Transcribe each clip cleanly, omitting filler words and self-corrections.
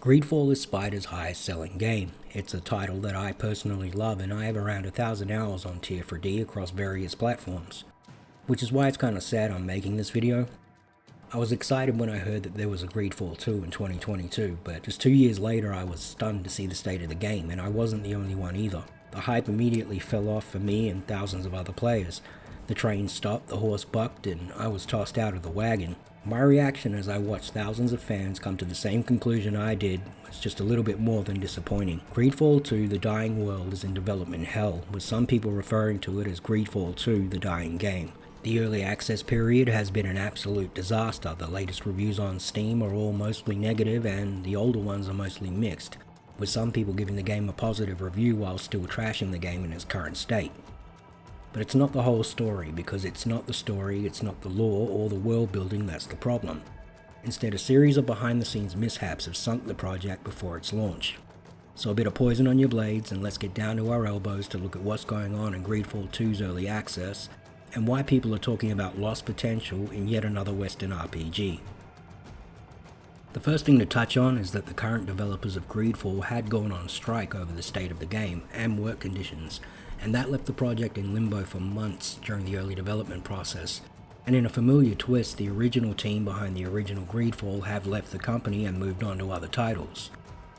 Greedfall is Spider's highest selling game. It's a title that I personally love, and I have around 1,000 hours on Tier 4D across various platforms. Which is why it's kinda sad I'm making this video. I was excited when I heard that there was a Greedfall 2 in 2022, but just 2 years later I was stunned to see the state of the game, and I wasn't the only one either. The hype immediately fell off for me and thousands of other players. The train stopped, the horse bucked, and I was tossed out of the wagon. My reaction as I watched thousands of fans come to the same conclusion I did was just a little bit more than disappointing. Greedfall 2 The Dying World is in development hell, with some people referring to it as Greedfall 2 The Dying Game. The early access period has been an absolute disaster. The latest reviews on Steam are all mostly negative and the older ones are mostly mixed, with some people giving the game a positive review while still trashing the game in its current state. But it's not the whole story, because it's not the story, it's not the lore or the world building that's the problem. Instead, a series of behind the scenes mishaps have sunk the project before its launch. So a bit of poison on your blades and let's get down to our elbows to look at what's going on in Greedfall 2's early access, and why people are talking about lost potential in yet another Western RPG. The first thing to touch on is that the current developers of Greedfall had gone on strike over the state of the game and work conditions, and that left the project in limbo for months during the early development process. And in a familiar twist, the original team behind the original Greedfall have left the company and moved on to other titles.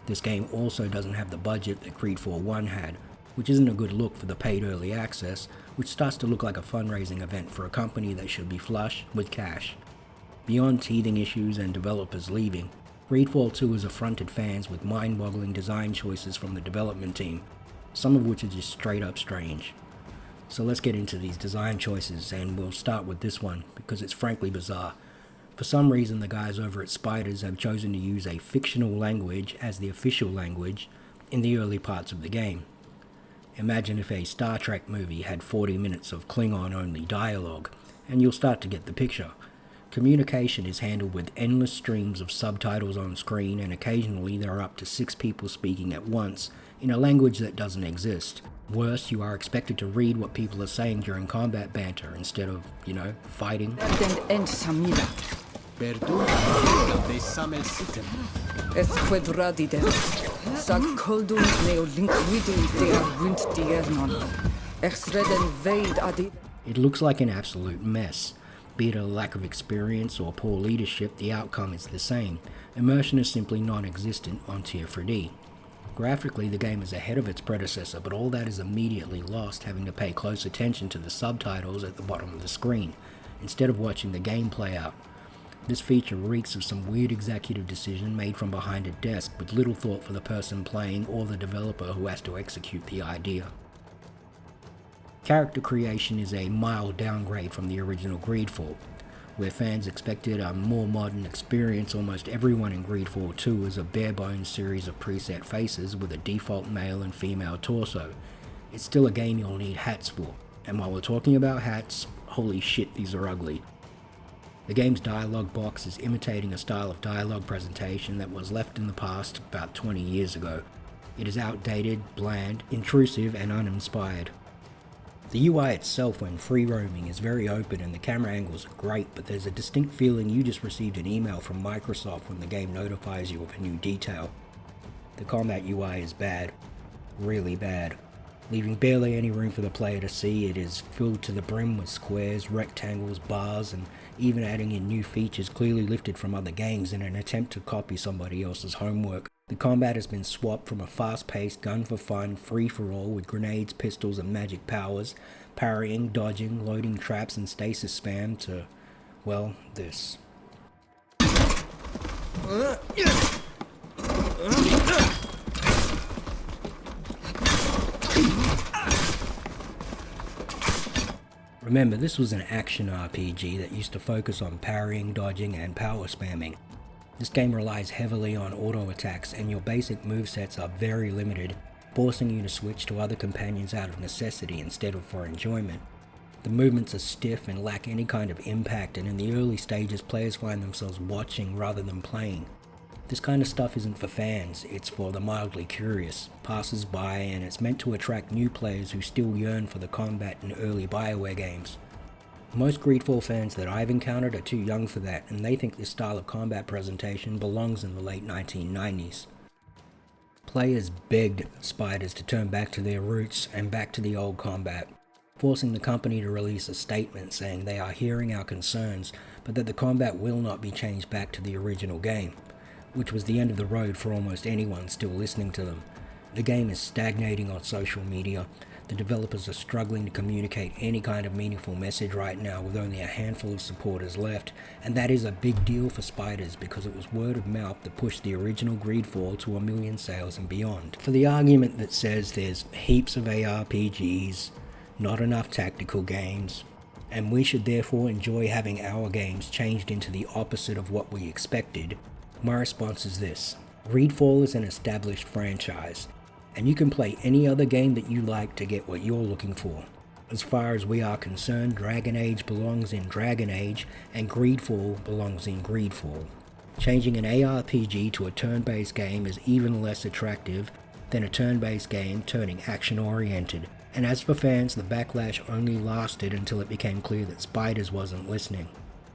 This game also doesn't have the budget that Greedfall 1 had, which isn't a good look for the paid early access, which starts to look like a fundraising event for a company that should be flush with cash. Beyond teething issues and developers leaving, Greedfall 2 has affronted fans with mind-boggling design choices from the development team, some of which are just straight up strange. So let's get into these design choices, and we'll start with this one because it's frankly bizarre. For some reason the guys over at Spiders have chosen to use a fictional language as the official language in the early parts of the game. Imagine if a Star Trek movie had 40 minutes of Klingon-only dialogue, and you'll start to get the picture. Communication is handled with endless streams of subtitles on screen, and occasionally there are up to 6 people speaking at once in a language that doesn't exist. Worse, you are expected to read what people are saying during combat banter instead of, fighting. It looks like an absolute mess. Be it a lack of experience or poor leadership, the outcome is the same. Immersion is simply non-existent on Tier 4D. Graphically, the game is ahead of its predecessor, but all that is immediately lost having to pay close attention to the subtitles at the bottom of the screen, instead of watching the game play out. This feature reeks of some weird executive decision made from behind a desk with little thought for the person playing or the developer who has to execute the idea. Character creation is a mild downgrade from the original Greedfall. Where fans expected a more modern experience, almost everyone in Greedfall 2 is a bare-bones series of preset faces with a default male and female torso. It's still a game you'll need hats for, and while we're talking about hats, holy shit, these are ugly. The game's dialogue box is imitating a style of dialogue presentation that was left in the past about 20 years ago. It is outdated, bland, intrusive, and uninspired. The UI itself when free roaming is very open and the camera angles are great, but there's a distinct feeling you just received an email from Microsoft when the game notifies you of a new detail. The combat UI is bad. Really bad. Leaving barely any room for the player to see. It is filled to the brim with squares, rectangles, bars, and even adding in new features clearly lifted from other games in an attempt to copy somebody else's homework. The combat has been swapped from a fast-paced, gun-for-fun, free-for-all with grenades, pistols, and magic powers, parrying, dodging, loading traps, and stasis spam to, well, this. Remember, this was an action RPG that used to focus on parrying, dodging, and power spamming. This game relies heavily on auto attacks, and your basic movesets are very limited, forcing you to switch to other companions out of necessity instead of for enjoyment. The movements are stiff and lack any kind of impact, and in the early stages players find themselves watching rather than playing. This kind of stuff isn't for fans, it's for the mildly curious, passers-by, and it's meant to attract new players who still yearn for the combat in early BioWare games. Most Greedfall fans that I've encountered are too young for that, and they think this style of combat presentation belongs in the late 1990s. Players begged Spiders to turn back to their roots and back to the old combat, forcing the company to release a statement saying they are hearing our concerns, but that the combat will not be changed back to the original game, which was the end of the road for almost anyone still listening to them. The game is stagnating on social media. The developers are struggling to communicate any kind of meaningful message right now with only a handful of supporters left, and that is a big deal for Spiders because it was word of mouth that pushed the original Greedfall to 1 million sales and beyond. For the argument that says there's heaps of ARPGs, not enough tactical games, and we should therefore enjoy having our games changed into the opposite of what we expected, my response is this. Greedfall is an established franchise, and you can play any other game that you like to get what you're looking for. As far as we are concerned, Dragon Age belongs in Dragon Age, and Greedfall belongs in Greedfall. Changing an ARPG to a turn-based game is even less attractive than a turn-based game turning action-oriented, and as for fans, the backlash only lasted until it became clear that Spiders wasn't listening.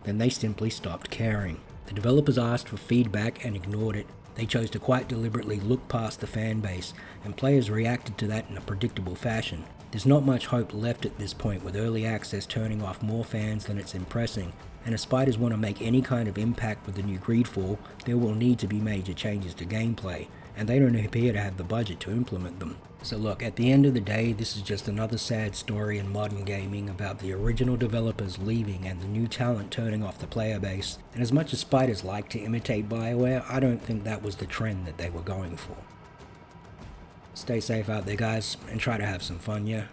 Then they simply stopped caring. The developers asked for feedback and ignored it. They chose to quite deliberately look past the fan base, and players reacted to that in a predictable fashion. There's not much hope left at this point, with early access turning off more fans than it's impressing, and if Spiders want to make any kind of impact with the new Greedfall, there will need to be major changes to gameplay, and they don't appear to have the budget to implement them. So look, at the end of the day, this is just another sad story in modern gaming about the original developers leaving and the new talent turning off the player base, and as much as Spiders like to imitate BioWare, I don't think that was the trend that they were going for. Stay safe out there guys, and try to have some fun, yeah?